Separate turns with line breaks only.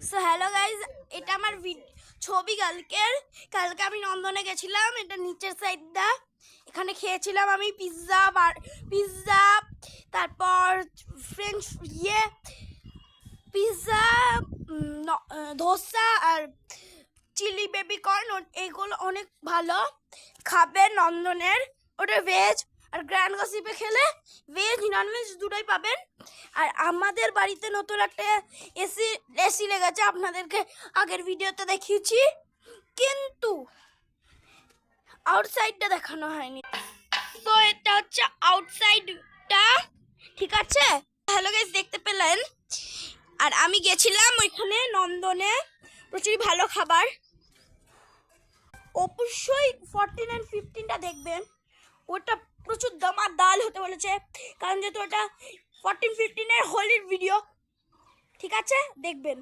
So hello guys, এটা আমার ছবি কালকে আমি নন্দনে গেছিলাম। এটা নিচের সাইডটা, এখানে খেয়েছিলাম আমি পিৎজা, তারপর ফ্রেঞ্চ পিৎজা, ধোসা আর চিলি বেবি কর্ন। এইগুলো অনেক ভালো, খাবেন নন্দনের। ওটা ভেজ, আর গ্র্যান্ড গসিপে খেলে ভেজ ননভেজ দুটোই পাবেন। আর আমাদের বাড়িতে নতুন একটা এসি এসি লেগেছে, আপনাদেরকে আগের ভিডিওতে দেখিয়েছি, কিন্তু আউটসাইডটা দেখানো হয়নি। তো এটা হচ্ছে আউটসাইডটা, ঠিক আছে? হ্যালো গাইস, দেখতে পেলেন। আর আমি গেছিলাম ওইখানে নন্দনে, প্রচুর ভালো খাবার। অবশ্যই 14 আর 15টা দেখবেন, ওটা প্রচুর দাল হতে বলেছে, কারণ যেহেতু ওটা 14-15-এর হোলির ভিডিও, ঠিক আছে? দেখবেন।